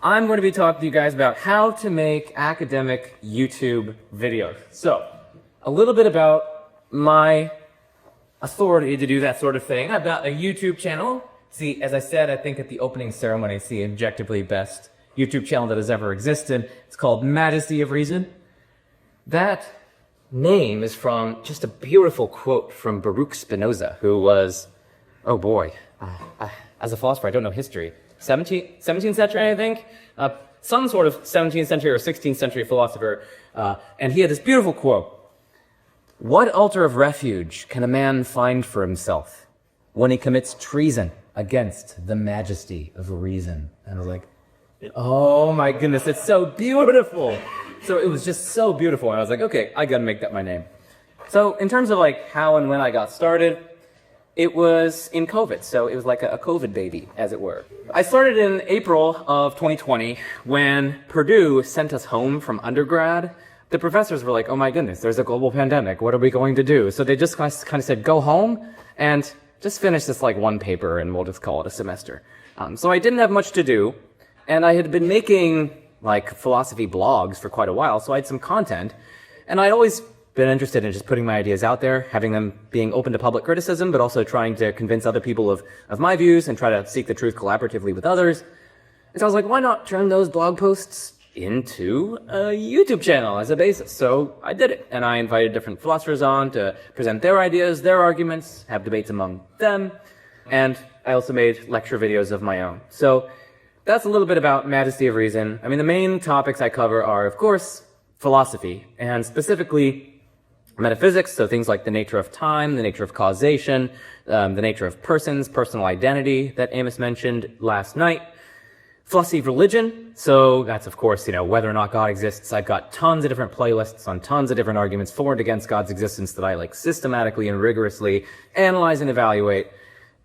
I'm going to be talking to you guys about how to make academic YouTube videos. So, a little bit about my authority to do that sort of thing. I've got a YouTube channel. See, as I said, I think at the opening ceremony, it's the objectively best YouTube channel that has ever existed. It's called Majesty of Reason. That name is from just a beautiful quote from Baruch Spinoza, who was, oh boy, as a philosopher, I don't know history. 17th century, I think? Some sort of 17th century or 16th century philosopher. And he had this beautiful quote. What altar of refuge can a man find for himself when he commits treason against the majesty of reason? And I was like, oh my goodness, it's so beautiful. So it was just so beautiful. And I was like, okay, I gotta make that my name. So in terms of like how and when I got started, it was in COVID, so it was like a COVID baby, as it were. I started in April of 2020 when Purdue sent us home from undergrad. The professors were like, oh my goodness, there's a global pandemic, what are we going to do? So they just kind of said, go home and just finish this like one paper and we'll just call it a semester. So I didn't have much to do, and I had been making like philosophy blogs for quite a while, so I had some content, and I'd always been interested in just putting my ideas out there, having them being open to public criticism, but also trying to convince other people of my views and try to seek the truth collaboratively with others. And so I was like, why not turn those blog posts into a YouTube channel as a basis? So I did it, and I invited different philosophers on to present their ideas, their arguments, have debates among them, and I also made lecture videos of my own. So that's a little bit about Majesty of Reason. I mean, the main topics I cover are, of course, philosophy, and specifically metaphysics, so things like the nature of time, the nature of causation, the nature of persons, personal identity that Amos mentioned last night. Philosophy of religion, so that's of course, whether or not God exists. I've got tons of different playlists on tons of different arguments for and against God's existence that I like systematically and rigorously analyze and evaluate.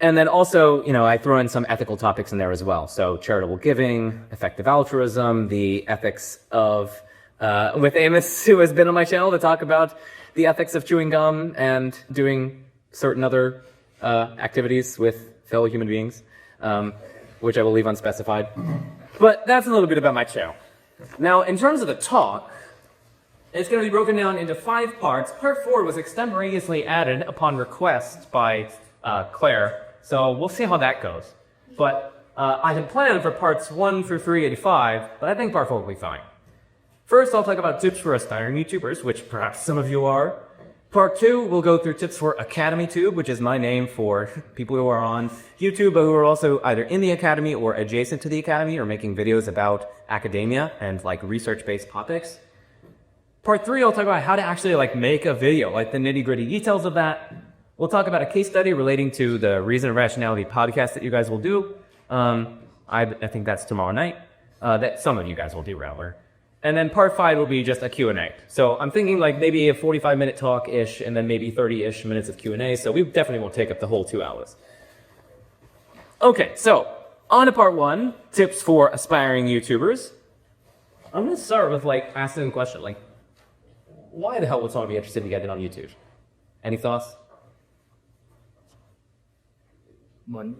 And then also, I throw in some ethical topics in there as well. So charitable giving, effective altruism, the ethics of, with Amos, who has been on my channel to talk about the ethics of chewing gum and doing certain other activities with fellow human beings, which I will leave unspecified. But that's a little bit about my channel. Now, in terms of the talk, it's going to be broken down into 5 parts. Part 4 was extemporaneously added upon request by Claire, so we'll see how that goes. But I had planned for parts 1 through 385, but I think part 4 will be fine. First, I'll talk about tips for aspiring YouTubers, which perhaps some of you are. Part 2, we'll go through tips for AcademyTube, which is my name for people who are on YouTube, but who are also either in the Academy or adjacent to the Academy or making videos about academia and like research-based topics. Part 3, I'll talk about how to actually like make a video, like the nitty-gritty details of that. We'll talk about a case study relating to the Reason and Rationality podcast that you guys will do. I think that's tomorrow night. That some of you guys will do, rather. And then part 5 will be just a Q&A. So I'm thinking like maybe a 45-minute talk-ish and then maybe 30-ish minutes of Q&A. So we definitely won't take up the whole 2 hours. Okay, so on to part 1, tips for aspiring YouTubers. I'm going to start with like asking a question like, why the hell would someone be interested in getting on YouTube? Any thoughts? Money.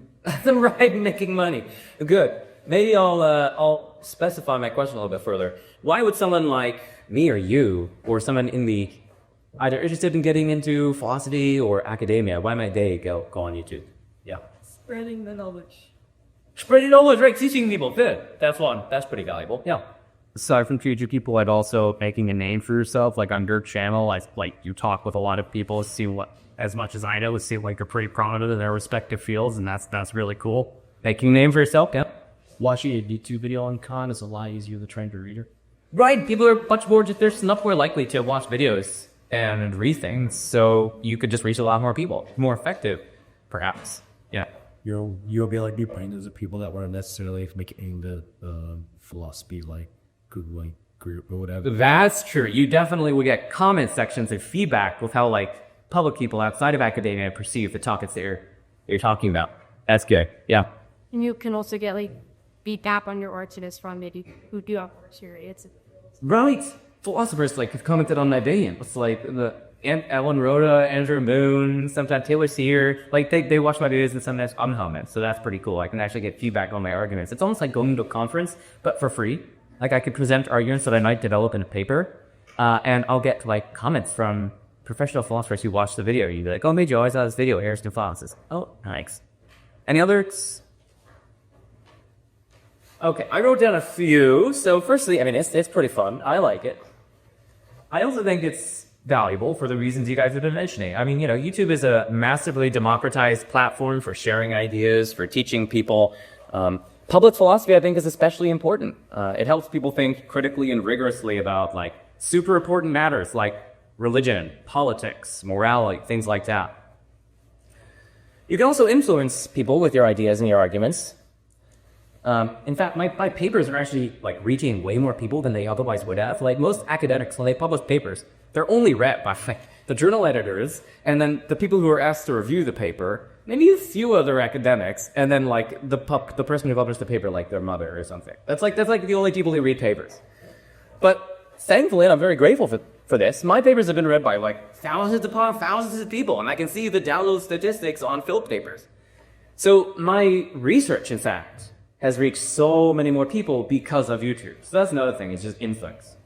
Right, making money. Good. Maybe I'll specify my question a little bit further. Why would someone like me or you, or someone in the either interested in getting into philosophy or academia, why might they go on YouTube? Yeah. Spreading the knowledge. Spreading knowledge, right? Teaching people. Good. That's one. That's pretty valuable. Yeah. Aside from future people, I'd also making a name for yourself. Like on your channel, you talk with a lot of people. As much as I know, it seems like you're pretty prominent in their respective fields, and that's really cool. Making a name for yourself, yeah. Watching a YouTube video on Khan is a lot easier than trying to read it. Right, people are much more, they're much more likely to watch videos and read things, so you could just reach a lot more people. More effective, perhaps. Yeah. You'll be like befriended as people that weren't necessarily making the philosophy like group or whatever. That's true. You definitely will get comment sections and feedback with how like public people outside of academia perceive the topics that you're talking about. That's good. Yeah. And you can also get like feedback on your artists from maybe who do have serious. Right. Philosophers like have commented on my video. It's like Ellen Rhoda, Andrew Moon, sometimes Taylor Sear, like they watch my videos and sometimes unhelmet, so that's pretty cool. I can actually get feedback on my arguments. It's almost like going to a conference, but for free. Like I could present arguments that I might develop in a paper, and I'll get like comments from professional philosophers who watch the video. You'd be like, oh, Major, I saw this video, here's new philosophers. Oh, thanks. Any others? Okay, I wrote down a few. So firstly, I mean, it's pretty fun. I like it. I also think it's valuable for the reasons you guys have been mentioning. I mean, you know, YouTube is a massively democratized platform for sharing ideas, for teaching people. Public philosophy, I think, is especially important. It helps people think critically and rigorously about, like, super important matters like religion, politics, morality, things like that. You can also influence people with your ideas and your arguments. In fact, my papers are actually, like, reaching way more people than they otherwise would have. Like, most academics, when they publish papers, they're only read by the journal editors, and then the people who are asked to review the paper, maybe a few other academics, and then like the person who published the paper, like their mother or something. That's like the only people who read papers. But thankfully, and I'm very grateful for this, my papers have been read by like thousands upon thousands of people, and I can see the download statistics on field papers. So my research, in fact, has reached so many more people because of YouTube. So that's another thing, it's just influence.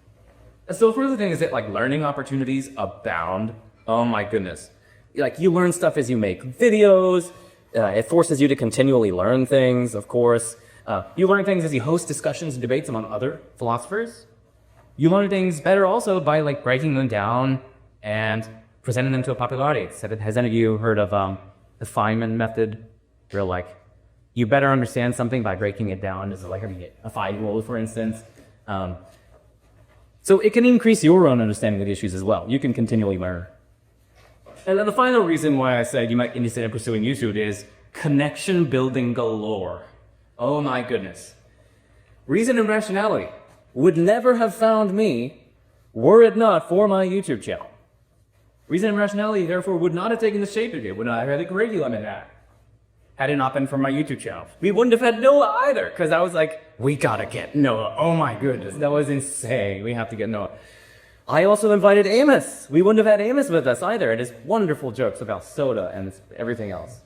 So further thing is that like learning opportunities abound. Oh my goodness. Like you learn stuff as you make videos. It forces you to continually learn things, of course. You learn things as you host discussions and debates among other philosophers. You learn things better also by like breaking them down and presenting them to a popular audience. Has any of you heard of the Feynman method? Where like you better understand something by breaking it down. Is like a 5-year-old, for instance. So it can increase your own understanding of the issues as well. You can continually learn. And then the final reason why I said you might be interested in pursuing YouTube is connection building galore. Oh my goodness. Reason and rationality would never have found me were it not for my YouTube channel. Reason and rationality, therefore, would not have taken the shape it did, would not have had the curriculum it had it not been for my YouTube channel. We wouldn't have had Noah either, because I was like, we gotta get Noah. Oh my goodness, that was insane. We have to get Noah. I also invited Amos. We wouldn't have had Amos with us either, and his wonderful jokes about soda and everything else.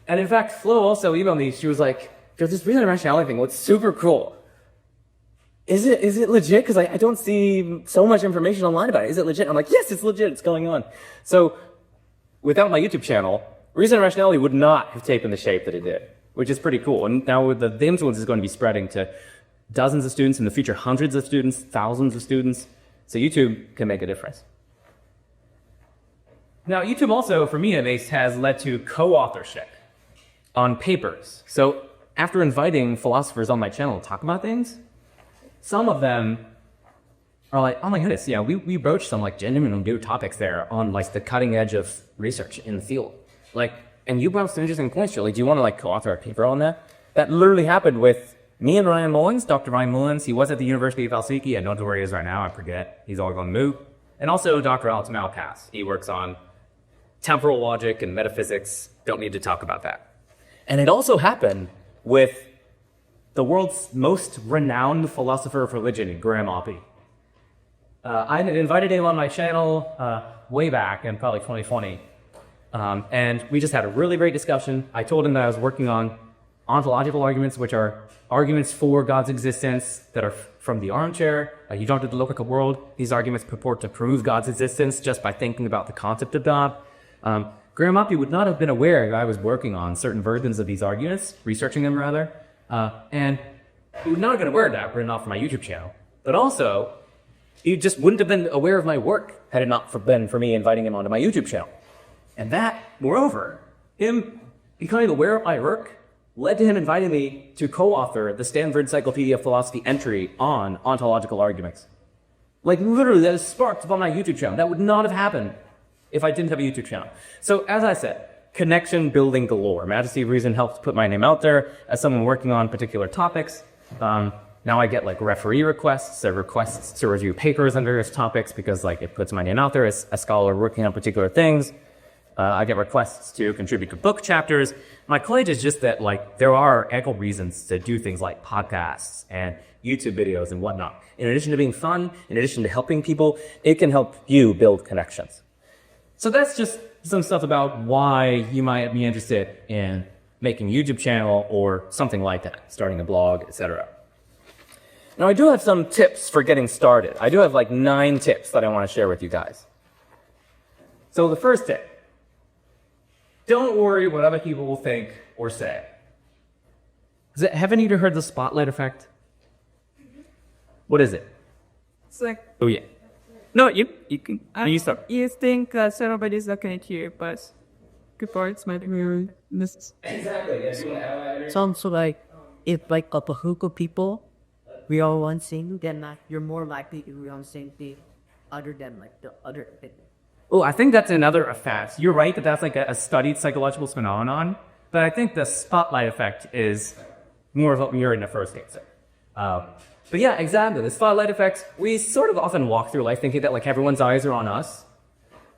And in fact, Flo also emailed me. She was like, there's this reason and rationality thing. What's super cool. Is it legit? Because I don't see so much information online about it. Is it legit? I'm like, yes, it's legit. It's going on. So without my YouTube channel, reason and rationality would not have taken the shape that it did, which is pretty cool. And now the influence is going to be spreading to dozens of students, in the future hundreds of students, thousands of students. So YouTube can make a difference. Now, YouTube also, for me at least, has led to co-authorship on papers. So after inviting philosophers on my channel to talk about things, some of them are like, oh my goodness, yeah, we broached some like genuinely new topics there on like the cutting edge of research in the field. Like, and you brought some interesting points, Shirley. Do you want to like co-author a paper on that? That literally happened with me and Ryan Mullins, Dr. Ryan Mullins. He was at the University of Helsinki. I don't know where he is right now. I forget. He's always on the move. And also Dr. Alex Malpass. He works on temporal logic and metaphysics. Don't need to talk about that. And it also happened with the world's most renowned philosopher of religion, Graham Oppy. I had invited him on my channel way back in probably 2020. And we just had a really great discussion. I told him that I was working on ontological arguments, which are arguments for God's existence that are from the armchair. You don't have to look at the world. These arguments purport to prove God's existence just by thinking about the concept of God. Graham Oppy would not have been aware that I was working on certain versions of these arguments, researching them rather, and he would not have been aware of that written off from my YouTube channel. But also, he just wouldn't have been aware of my work had it not been for me inviting him onto my YouTube channel. And that, moreover, him becoming aware of my work led to him inviting me to co-author the Stanford Encyclopedia of Philosophy entry on ontological arguments. Like literally, that is sparked upon my YouTube channel. That would not have happened if I didn't have a YouTube channel. So as I said, connection building galore. Majesty of Reason helps put my name out there as someone working on particular topics. Now I get like referee requests or requests to review papers on various topics because like it puts my name out there as a scholar working on particular things. I get requests to contribute to book chapters. My college is just that, like, there are ample reasons to do things like podcasts and YouTube videos and whatnot. In addition to being fun, in addition to helping people, it can help you build connections. So that's just some stuff about why you might be interested in making a YouTube channel or something like that, starting a blog, etc. Now, I do have some tips for getting started. I do have like 9 tips that I want to share with you guys. So the first tip, don't worry what other people will think or say. Haven't you heard the spotlight effect? What is it? It's like Oh yeah. No, you can. You start. you think that somebody's looking at you, but good parts might be missed. Exactly. Sounds like if like a group of people, we all one thing, then you're more likely to be on the same thing other than like the other thing. Oh, I think that's another effect. You're right that that's like a studied psychological phenomenon, but I think the spotlight effect is more of what we heard in the first answer. But yeah, exactly. The spotlight effect, we sort of often walk through life thinking that like everyone's eyes are on us,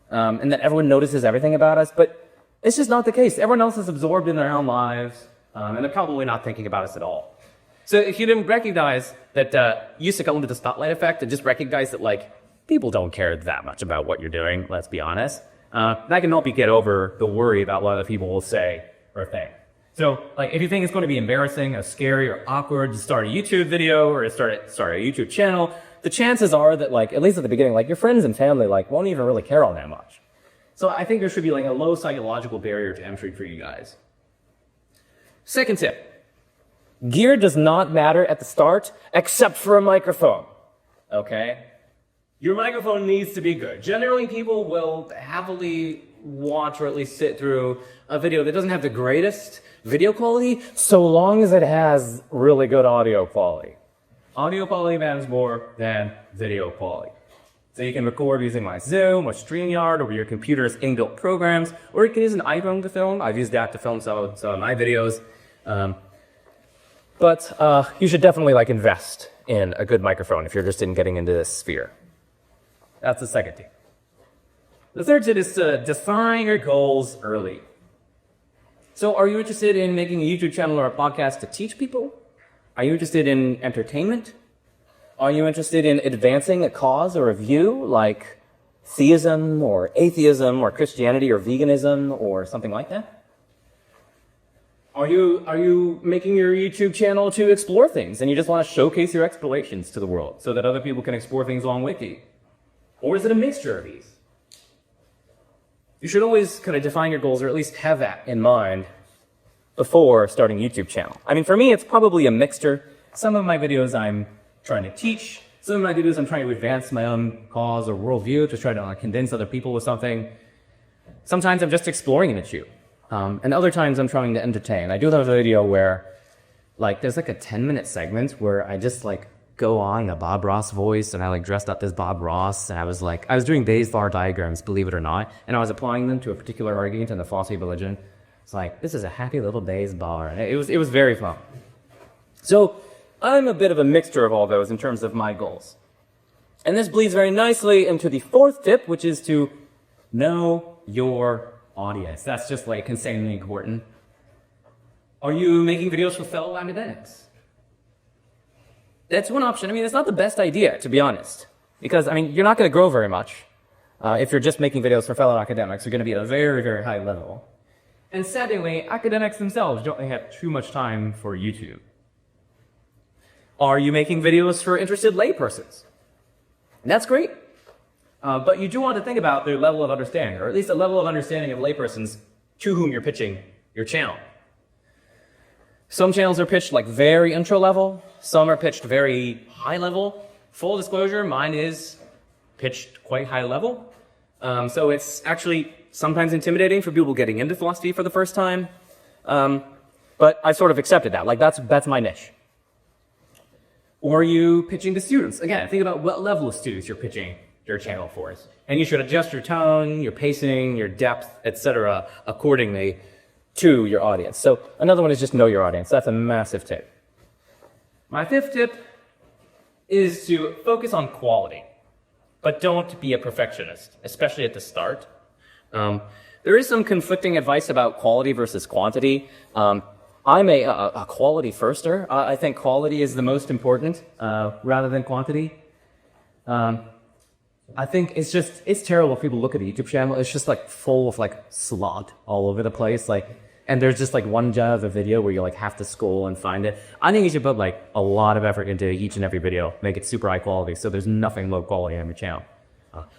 and that everyone notices everything about us, but it's just not the case. Everyone else is absorbed in their own lives, and they're probably not thinking about us at all. So if you didn't recognize that you succumb to the spotlight effect and just recognize that like people don't care that much about what you're doing, let's be honest, that can help you get over the worry about what other people will say or think. So, like, if you think it's going to be embarrassing or scary or awkward to start a YouTube video or to start a YouTube channel, the chances are that, like, at least at the beginning, like, your friends and family, like, won't even really care all that much. So I think there should be, like, a low psychological barrier to entry for you guys. Second tip. Gear does not matter at the start, except for a microphone. Okay? Your microphone needs to be good. Generally, people will happily watch or at least sit through a video that doesn't have the greatest video quality, so long as it has really good audio quality. Audio quality matters more than video quality. So you can record using my Zoom or StreamYard or your computer's inbuilt programs, or you can use an iPhone to film. I've used that to film some of my videos. But you should definitely like invest in a good microphone if you're interested in getting into this sphere. That's the second tip. The third tip is to define your goals early. So are you interested in making a YouTube channel or a podcast to teach people? Are you interested in entertainment? Are you interested in advancing a cause or a view like theism or atheism or Christianity or veganism or something like that? Are you making your YouTube channel to explore things and you just want to showcase your explorations to the world so that other people can explore things along with you? Or is it a mixture of these? You should always kind of define your goals or at least have that in mind before starting a YouTube channel. I mean, for me, it's probably a mixture. Some of my videos I'm trying to teach. Some of my videos I'm trying to advance my own cause or worldview, to try to convince other people with something. Sometimes I'm just exploring an issue. And other times I'm trying to entertain. I do have a video where, like, there's like a 10-minute segment where I just like go on a Bob Ross voice, and I like dressed up as Bob Ross, and I was doing Bayes bar diagrams, believe it or not, and I was applying them to a particular argument in the philosophy of religion. It's like, this is a happy little Bayes bar, and it was very fun. So I'm a bit of a mixture of all those in terms of my goals. And this bleeds very nicely into the fourth tip, which is to know your audience. That's just like insanely important. Are you making videos for fellow academics? That's one option. I mean, it's not the best idea, to be honest, because, I mean, you're not going to grow very much if you're just making videos for fellow academics. You're going to be at a very, very high level. And sadly, academics themselves don't have too much time for YouTube. Are you making videos for interested laypersons? That's great. But you do want to think about their level of understanding, or at least a level of understanding of laypersons to whom you're pitching your channel. Some channels are pitched like very intro level. Some are pitched very high level. Full disclosure, mine is pitched quite high level. So it's actually sometimes intimidating for people getting into philosophy for the first time. But I sort of accepted that. Like, that's my niche. Or are you pitching to students? Again, think about what level of students you're pitching your channel for. And you should adjust your tone, your pacing, your depth, etc. accordingly to your audience. So another one is just know your audience. That's a massive tip. My fifth tip is to focus on quality, but don't be a perfectionist, especially at the start. There is some conflicting advice about quality versus quantity. I'm a quality firster. I think quality is the most important rather than quantity. I think it's terrible if people look at a YouTube channel. It's just like full of like slot all over the place. And there's just like one jazz of video where you like have to scroll and find it. I think you should put like a lot of effort into each and every video, make it super high quality, so there's nothing low quality on your channel.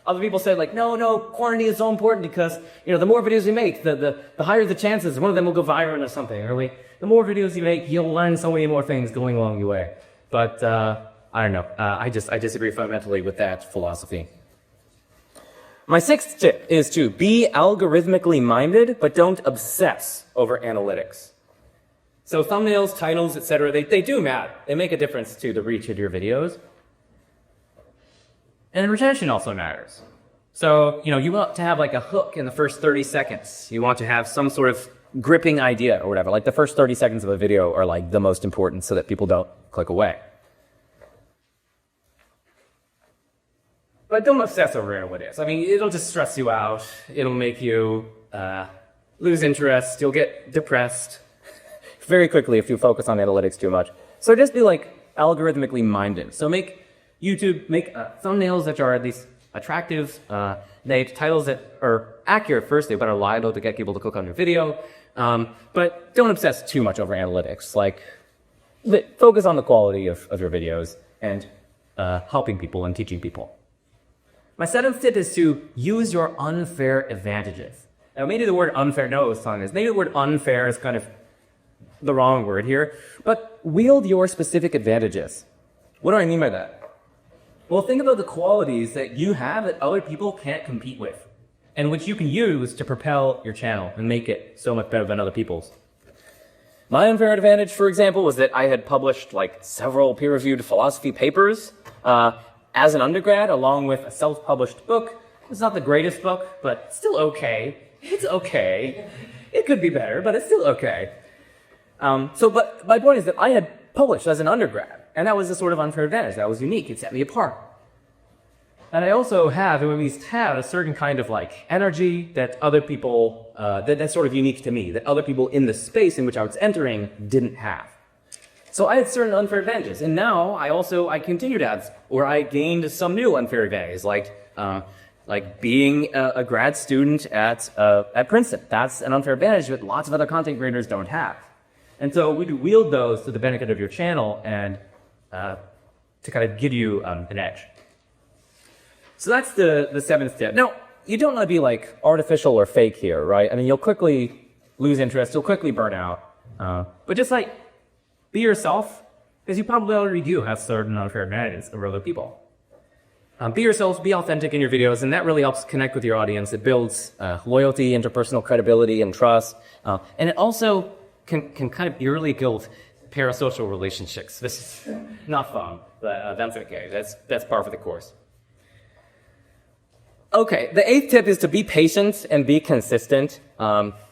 Other people say like, no, quantity is so important because, the more videos you make, the higher the chances one of them will go viral or something. Or the more videos you make, you'll learn so many more things going along your way. But I don't know. I disagree fundamentally with that philosophy. My sixth tip is to be algorithmically minded, but don't obsess over analytics. So thumbnails, titles, etc., they do matter. They make a difference to the reach of your videos. And retention also matters. So, you want to have like a hook in the first 30 seconds. You want to have some sort of gripping idea or whatever. Like the first 30 seconds of a video are like the most important so that people don't click away. But don't obsess over analytics. I mean, it'll just stress you out. It'll make you lose interest. You'll get depressed very quickly if you focus on analytics too much. So just be like algorithmically minded. So make thumbnails that are at least attractive, make titles that are accurate firstly, but are liable to get people to click on your video. But don't obsess too much over analytics. Focus on the quality of your videos and helping people and teaching people. My seventh tip is to use your unfair advantages. Now, maybe the word unfair, maybe the word unfair is kind of the wrong word here, but wield your specific advantages. What do I mean by that? Well, think about the qualities that you have that other people can't compete with, and which you can use to propel your channel and make it so much better than other people's. My unfair advantage, for example, was that I had published several peer-reviewed philosophy papers as an undergrad, along with a self-published book. It's not the greatest book, but still okay. It's okay. It could be better, but it's still okay. But my point is that I had published as an undergrad, and that was a sort of unfair advantage. That was unique. It set me apart. And I also have, or at least had, a certain kind of energy that other people, that's sort of unique to me, that other people in the space in which I was entering didn't have. So I had certain unfair advantages, and now I continued to have, or I gained some new unfair advantages, like being a grad student at Princeton. That's an unfair advantage that lots of other content creators don't have. And so we could wield those to the benefit of your channel and to kind of give you an edge. So that's the seventh tip. Now, you don't want to be artificial or fake here, right? I mean, you'll quickly lose interest, you'll quickly burn out. But just be yourself, because you probably already do have certain unfair advantages over other people. Be yourself, be authentic in your videos, and that really helps connect with your audience. It builds loyalty, interpersonal credibility, and trust. And it also can kind of eerily build parasocial relationships. This is not fun, but that's okay. That's par for the course. Okay, the eighth tip is to be patient and be consistent.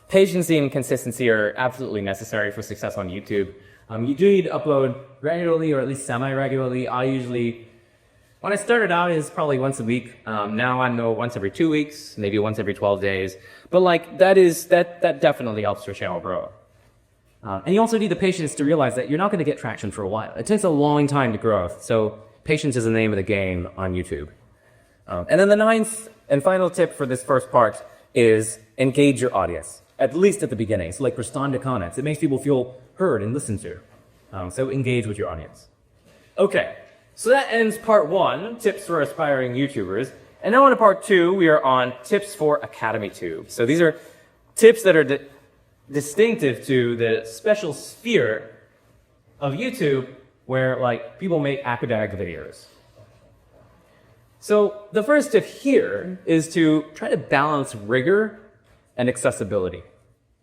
Patience and consistency are absolutely necessary for success on YouTube. You do need to upload regularly, or at least semi-regularly. When I started out, it was probably once a week. Now I know once every 2 weeks, maybe once every 12 days. But that definitely helps your channel grow. And you also need the patience to realize that you're not going to get traction for a while. It takes a long time to grow. So patience is the name of the game on YouTube. And then the ninth and final tip for this first part is engage your audience, at least at the beginning. So respond to comments. It makes people feel heard and listened to. So engage with your audience. Okay, so that ends part one, tips for aspiring YouTubers. And now on part two, we are on tips for AcademyTube. So these are tips that are distinctive to the special sphere of YouTube where people make academic videos. So the first tip here is to try to balance rigor and accessibility.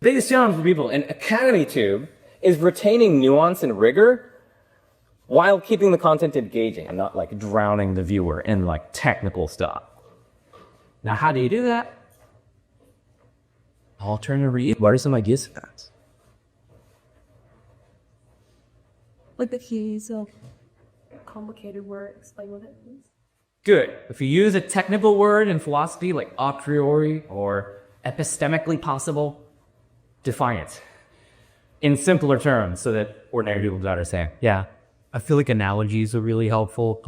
The biggest challenge for people in AcademyTube is retaining nuance and rigor while keeping the content engaging and not drowning the viewer in technical stuff. Now, how do you do that? I'll turn to read. What are some ideas for that? The keys of complicated word, explain what it is. Good. If you use a technical word in philosophy like a priori or epistemically possible, define it in simpler terms so that ordinary people can understand. Yeah. I feel like analogies are really helpful.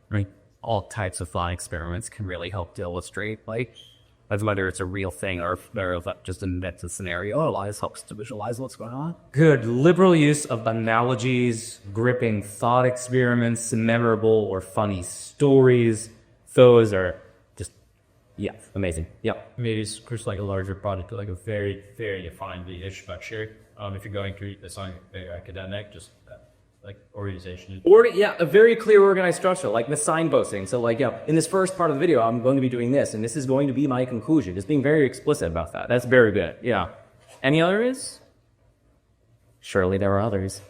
Right, all types of thought experiments can really help to illustrate, like, whether it's a real thing or just an invented scenario. This helps to visualize what's going on. Good. Liberal use of analogies, gripping thought experiments, memorable or funny stories. Those are just, yeah, amazing. Yeah. Maybe it's just like a larger product, like a very, very defined niche structure. If you're going to something very academic, just like organization. Or, yeah, a very clear organized structure, like the signposting. So like, in this first part of the video, I'm going to be doing this, and this is going to be my conclusion. Just being very explicit about that. That's very good. Yeah. Any others? Surely there are others.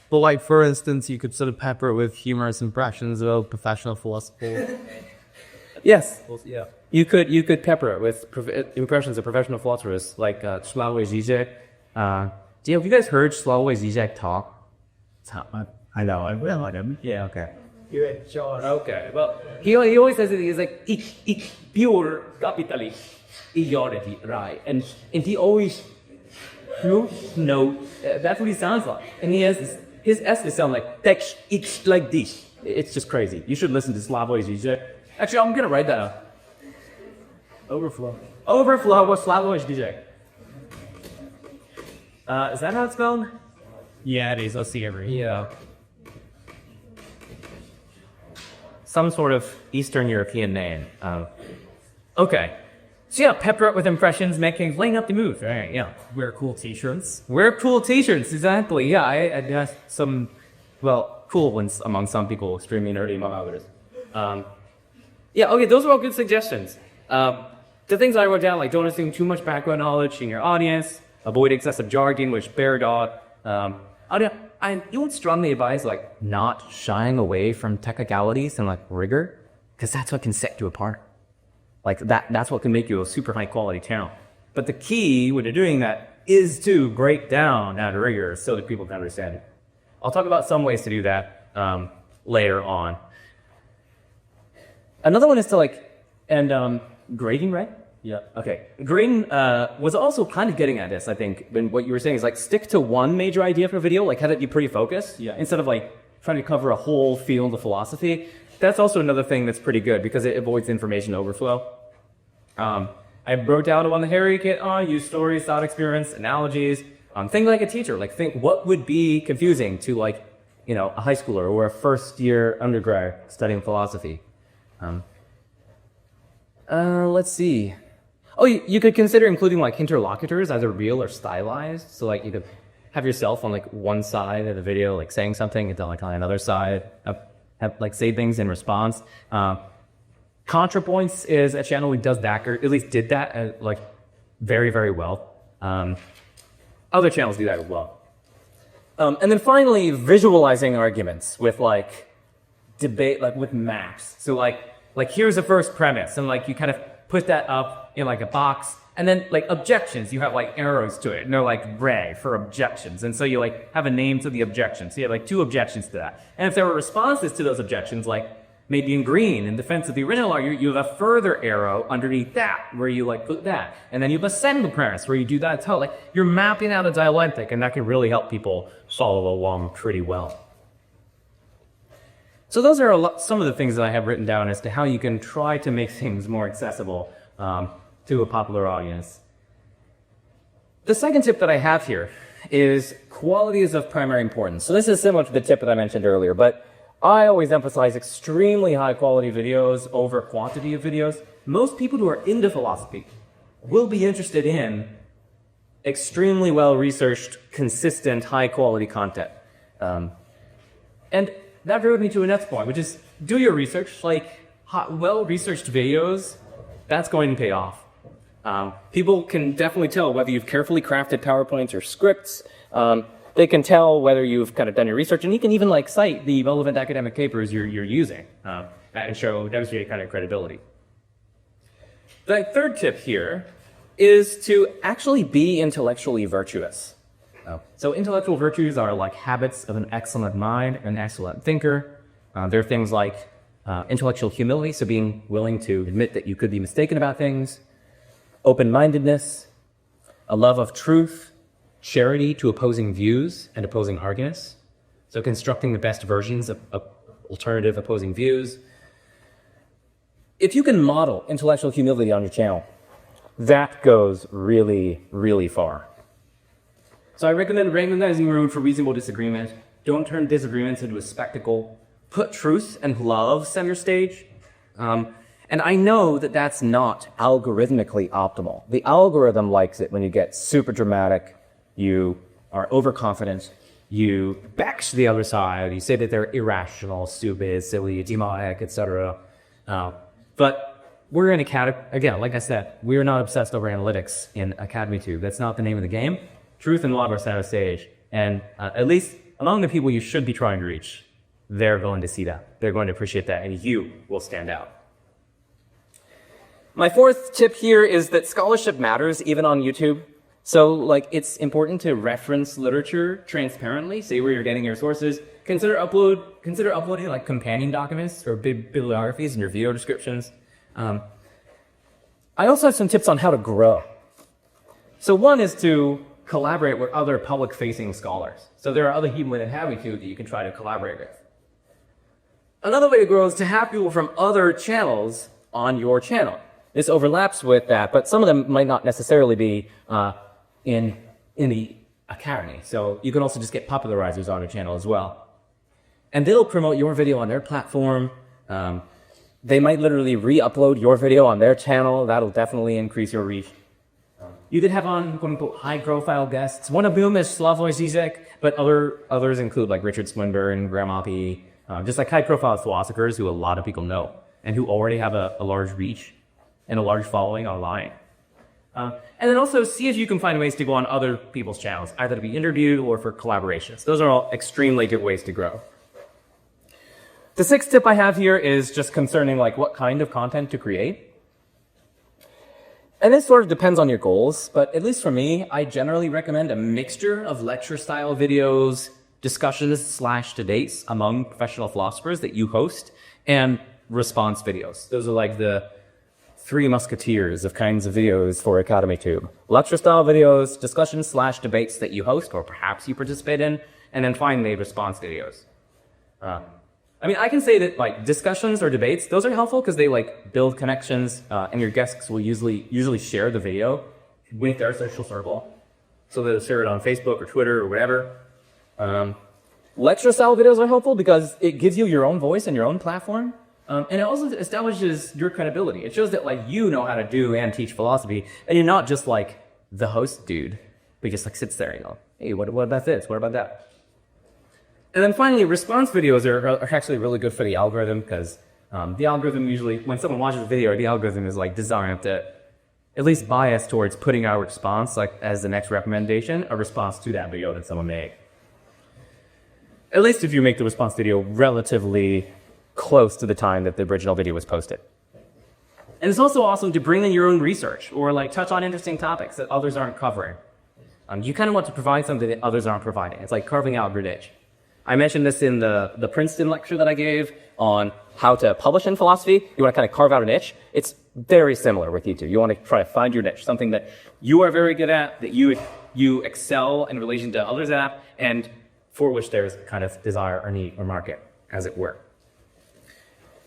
Well, like, for instance, you could sort of pepper it with humorous impressions of professional philosophers. Yes. Yeah. You could pepper it with impressions of professional philosophers like Slavoj Žižek. Have you guys heard Slavoj Žižek talk? I know. I will. I know. Yeah. Okay. You had John. Okay. Well, he always says it. He's like ich pure capitalist ideology, right? And he always no. That's what he sounds like. And he has his S's sound like text. It's like this. It's just crazy. You should listen to Slavoj Žižek. Actually, I'm gonna write that out. Overflow with Slavoj Žižek. Is that how it's spelled? Yeah, it is. I'll see every. Yeah. Some sort of Eastern European name. Okay. So yeah, pepper it with impressions, laying up the mood. Right, yeah. Wear cool t-shirts. Wear cool t-shirts, exactly. Yeah, I have some, well, cool ones among some people, extremely nerdy among others. Yeah, okay, those are all good suggestions. The things I wrote down, like don't assume too much background knowledge in your audience, avoid excessive jargon, which bear dog. You would strongly advise like not shying away from technicalities and like rigor, because that's what can set you apart. Like that's what can make you a super high quality channel. But the key when you're doing that is to break down that rigor so that people can understand it. I'll talk about some ways to do that later on. Another one is to grading, right? Yeah. Okay. Grading was also kind of getting at this, I think. When what you were saying is like stick to one major idea for a video, like have it be pretty focused. Yeah. Instead of like trying to cover a whole field of philosophy. That's also another thing that's pretty good because it avoids information overflow. I wrote down one the Harry kit on, use stories, thought experiments, analogies. Think like a teacher. Like think what would be confusing to like, a high schooler or a first year undergrad studying philosophy. Let's see. Oh, you could consider including like interlocutors, either real or stylized. So like you could have yourself on like one side of the video, like saying something, and then like on another side, have like say things in response. ContraPoints is a channel who does that, or at least did that like very, very well. Other channels do that as well. And then finally, visualizing arguments with like debate, like with maps. So like here's the first premise, and like you kind of put that up in like a box, and then like objections, you have like arrows to it, and they're like red for objections, and so you like have a name to the objection. So you have like 2 objections to that, and if there were responses to those objections, like maybe in green in defense of the original argument, you have a further arrow underneath that where you like put that, and then you have a second premise where you do that. So like you're mapping out a dialectic, and that can really help people follow along pretty well. So those are some of the things that I have written down as to how you can try to make things more accessible to a popular audience. The second tip that I have here is quality is of primary importance. So this is similar to the tip that I mentioned earlier, but I always emphasize extremely high quality videos over quantity of videos. Most people who are into philosophy will be interested in extremely well-researched, consistent, high-quality content. And that drove me to a next point, which is do your research. Like well-researched videos, that's going to pay off. People can definitely tell whether you've carefully crafted PowerPoints or scripts. They can tell whether you've kind of done your research, and you can even like cite the relevant academic papers you're using and demonstrate kind of credibility. The third tip here is to actually be intellectually virtuous. So intellectual virtues are like habits of an excellent mind, an excellent thinker. They're things like intellectual humility, so being willing to admit that you could be mistaken about things, open-mindedness, a love of truth, charity to opposing views and opposing arguments, so constructing the best versions of alternative opposing views. If you can model intellectual humility on your channel, that goes really, really far. So I recommend recognizing room for reasonable disagreement. Don't turn disagreements into a spectacle. Put truth and love center stage. And I know that that's not algorithmically optimal. The algorithm likes it when you get super dramatic, you are overconfident, you bash the other side, you say that they're irrational, stupid, silly, demonic, etc. But we're in Academy, again, like I said, we're not obsessed over analytics in AcademyTube. That's not the name of the game. Truth and love are center stage. And at least among the people you should be trying to reach, they're going to see that. They're going to appreciate that, and you will stand out. My fourth tip here is that scholarship matters even on YouTube. So like it's important to reference literature transparently, say where you're getting your sources. Consider uploading like companion documents or bibliographies in your video descriptions. I also have some tips on how to grow. So one is to collaborate with other public-facing scholars. So there are other people in AcademyTube that you can try to collaborate with. Another way to grow is to have people from other channels on your channel. This overlaps with that, but some of them might not necessarily be in the academy. So you can also just get popularizers on your channel as well. And they'll promote your video on their platform. They might literally re-upload your video on their channel. That'll definitely increase your reach. You could have on quote-unquote high-profile guests. One of whom is Slavoj Zizek, but others include like Richard Swinburne, Graham Oppie, just like high-profile philosophers who a lot of people know and who already have a large reach and a large following online. And then also see if you can find ways to go on other people's channels, either to be interviewed or for collaborations. Those are all extremely good ways to grow. The sixth tip I have here is just concerning like what kind of content to create. And this sort of depends on your goals, but at least for me, I generally recommend a mixture of lecture-style videos, discussions/debates among professional philosophers that you host, and response videos. Those are like the three musketeers of kinds of videos for AcademyTube. Lecture-style videos, discussions/debates that you host or perhaps you participate in, and then finally response videos. I mean, I can say that like discussions or debates, those are helpful because they like build connections, and your guests will usually share the video with their social circle. So they'll share it on Facebook or Twitter or whatever. Lecture style videos are helpful because it gives you your own voice and your own platform. And it also establishes your credibility. It shows that like you know how to do and teach philosophy, and you're not just like the host dude who just like sits there, you know, hey, what about this? What about that? And then finally, response videos are actually really good for the algorithm because the algorithm usually, when someone watches a video, the algorithm is like designed to at least bias towards putting out a response, like as the next recommendation, a response to that video that someone made. At least if you make the response video relatively close to the time that the original video was posted. And it's also awesome to bring in your own research or like touch on interesting topics that others aren't covering. You kind of want to provide something that others aren't providing. It's like carving out your niche. I mentioned this in the Princeton lecture that I gave on how to publish in philosophy. You want to kind of carve out a niche. It's very similar with YouTube. You want to try to find your niche, something that you are very good at, that you excel in relation to others at, and for which there's kind of desire or need or market, as it were.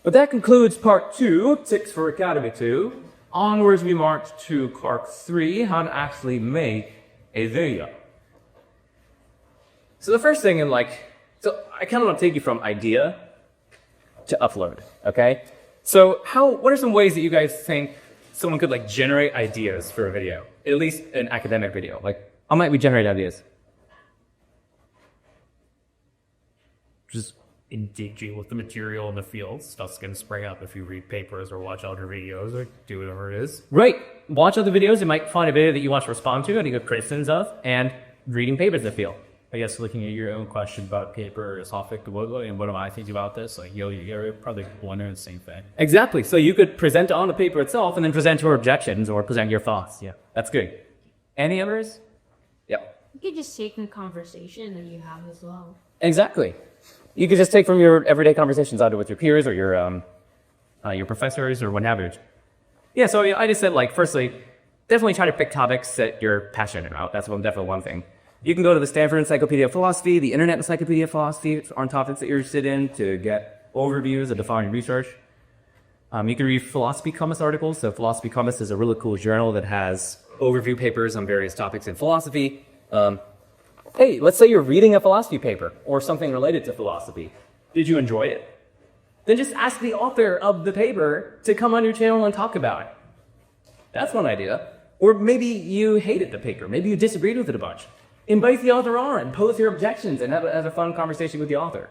But that concludes part 2, tips for AcademyTube. Onwards we march to part 3, how to actually make a video. So the first thing so I kind of want to take you from idea to upload, okay? So what are some ways that you guys think someone could like generate ideas for a video? At least an academic video. Like, how might we generate ideas? Just engaging with the material in the field. Stuff's going to spring up if you read papers or watch other videos or do whatever it is. Right. Watch other videos. You might find a video that you want to respond to and you get criticisms of, and reading papers in the field. I guess looking at your own question about paper is topic, what am I thinking about this? Like, you're probably wondering the same thing. Exactly. So you could present on the paper itself and then present your objections or present your thoughts. Yeah, that's good. Any others? Yep. You could just take in conversation that you have as well. Exactly. you could just take from your everyday conversations, either with your peers or your professors or what have you. Yeah, so I just said, like, firstly, definitely try to pick topics that you're passionate about. That's definitely one thing. You can go to the Stanford Encyclopedia of Philosophy, the Internet Encyclopedia of Philosophy on topics that you're interested in to get overviews of defining research. You can read Philosophy Compass articles. So Philosophy Compass is a really cool journal that has overview papers on various topics in philosophy. Hey, let's say you're reading a philosophy paper or something related to philosophy. Did you enjoy it? Then just ask the author of the paper to come on your channel and talk about it. That's one idea. Or maybe you hated the paper. Maybe you disagreed with it a bunch. Invite the author on and pose your objections and have a fun conversation with the author.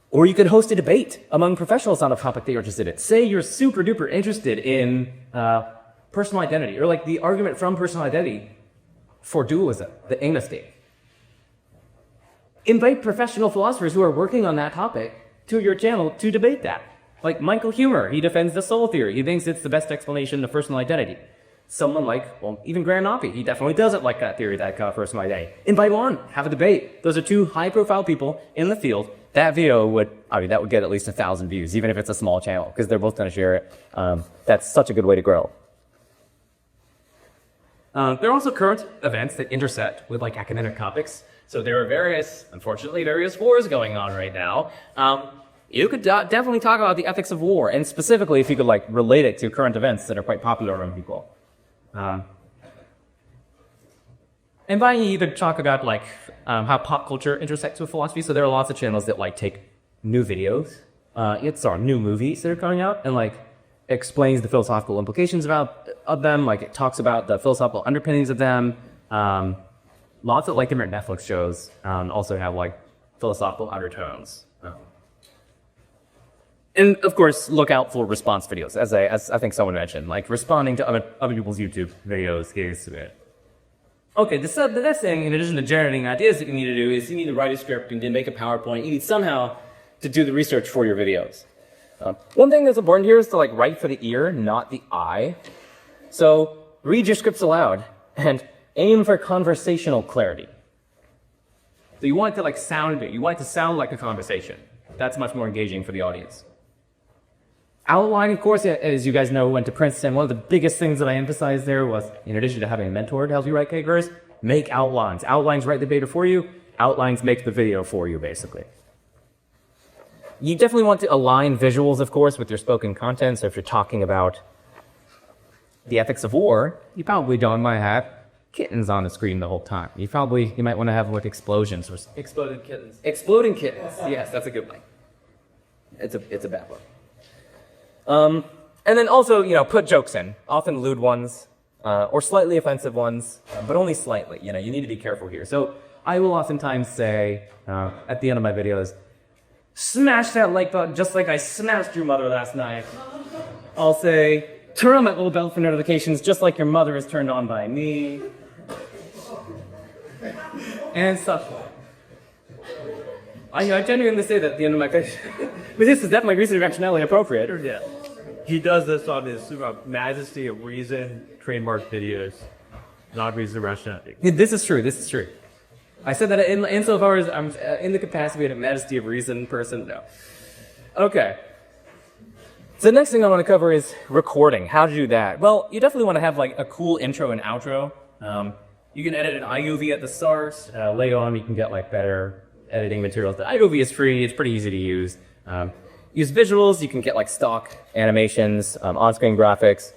Or you could host a debate among professionals on a topic that you're interested in. Say you're super duper interested in personal identity, or like the argument from personal identity for dualism, the aim state. Invite professional philosophers who are working on that topic to your channel to debate that. Like Michael Huemer, he defends the soul theory. He thinks it's the best explanation of personal identity. Someone like, well, even Graham Noppy, he definitely doesn't like that theory, that personal identity. Invite him on, have a debate. Those are two high-profile people in the field. That video would get at least 1,000 views, even if it's a small channel, because they're both going to share it. That's such a good way to grow. There are also current events that intersect with like academic topics. So there are unfortunately, various wars going on right now. You could definitely talk about the ethics of war, and specifically if you could like relate it to current events that are quite popular among people. And by you could talk about like how pop culture intersects with philosophy. So there are lots of channels that like take new videos, new movies that are coming out, and like explains the philosophical implications of them. Like it talks about the philosophical underpinnings of them. Lots of like different Netflix shows also have like philosophical undertones. And of course, look out for response videos, as I think someone mentioned. Like responding to other people's YouTube videos is okay. The next thing, in addition to generating ideas that you need to do, is you need to write a script, you need to make a PowerPoint, you need somehow to do the research for your videos. One thing that's important here is to like write for the ear, not the eye. So read your scripts aloud and aim for conversational clarity. So you want it to like sound good. You want it to sound like a conversation. That's much more engaging for the audience. Outline, of course, as you guys know, went to Princeton. One of the biggest things that I emphasized there was, in addition to having a mentor to help you write papers, make outlines. Outlines write the paper for you. Outlines make the video for you, basically. You definitely want to align visuals, of course, with your spoken content. So if you're talking about the ethics of war, you probably don't want to have kittens on the screen the whole time. You might want to have like explosions or exploding kittens. Exploding kittens. Yes, that's a good one. It's a bad one. And then also, put jokes in, often lewd ones, or slightly offensive ones, but only slightly. You need to be careful here. So I will oftentimes say, at the end of my videos, smash that like button just like I smashed your mother last night. I'll say, turn on that little bell for notifications just like your mother is turned on by me. And stuff. I genuinely say that at the end of my video. But this is definitely reason rationality appropriate. Yeah. He does this on his Majesty of Reason trademark videos, not Reason Rationality. This is true. I said that insofar as I'm in the capacity of a Majesty of Reason person. No. Okay. So the next thing I want to cover is recording. How to do that? Well, you definitely want to have like a cool intro and outro. You can edit an iMovie at the start. Later on, you can get like better editing materials. The iMovie is free. It's pretty easy to use. Use visuals. You can get like stock animations, on-screen graphics.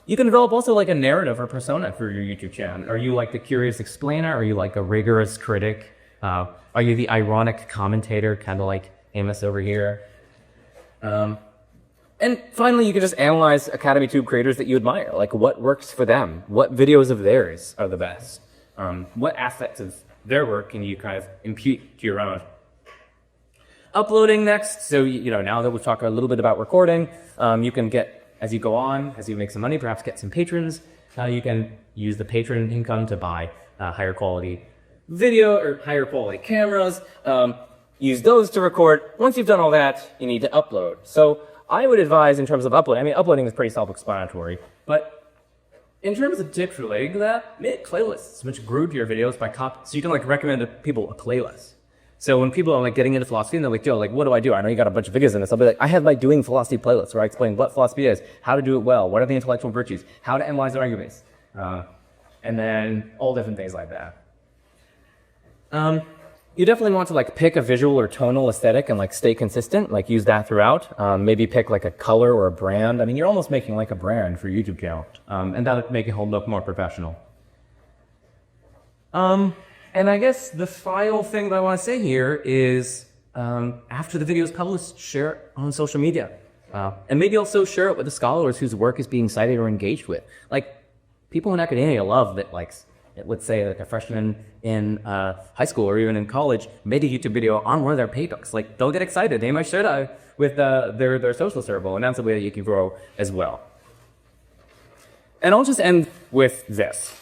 You can develop also like a narrative or persona for your YouTube channel. Are you like the curious explainer? Are you like a rigorous critic? Are you the ironic commentator, kind of like Amos over here? And finally, you can just analyze AcademyTube creators that you admire. Like what works for them? What videos of theirs are the best? What aspects of their work can you kind of impute to your own? Uploading next. So, now that we've talked a little bit about recording, you can get, as you go on, as you make some money, perhaps get some patrons. You can use the patron income to buy higher quality video or higher quality cameras. Use those to record. Once you've done all that, you need to upload. So I would advise in terms of uploading, uploading is pretty self-explanatory, but in terms of tips relating to that, make playlists which group your videos by so you can recommend to people a playlist. So when people are like getting into philosophy and they're like, yo, like, what do I do? I know you got a bunch of videos in this. I'll be like, I have like doing philosophy playlists where I explain what philosophy is, how to do it well, what are the intellectual virtues, how to analyze the arguments, and then all different things like that. You definitely want to like pick a visual or tonal aesthetic and like stay consistent, like use that throughout. Maybe pick like a color or a brand. I mean, you're almost making like a brand for your YouTube channel. And that would make it look more professional. And I guess the final thing that I want to say here is, after the video is published, share it on social media. And maybe also share it with the scholars whose work is being cited or engaged with. Like, people in academia love that, like, let's say like a freshman in high school or even in college made a YouTube video on one of their papers. Like, they'll get excited. They might share that with their social circle, and that's a way that you can grow as well. And I'll just end with this.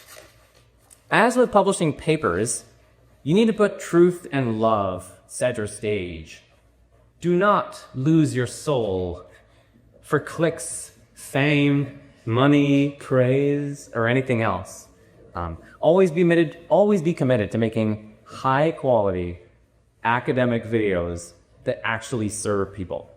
As with publishing papers, you need to put truth and love center stage. Do not lose your soul for clicks, fame, money, praise, or anything else. Always be committed to making high quality academic videos that actually serve people.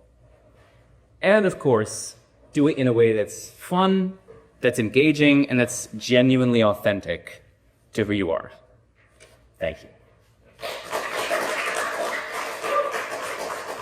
And of course, do it in a way that's fun, that's engaging, and that's genuinely authentic to who you are. Thank you.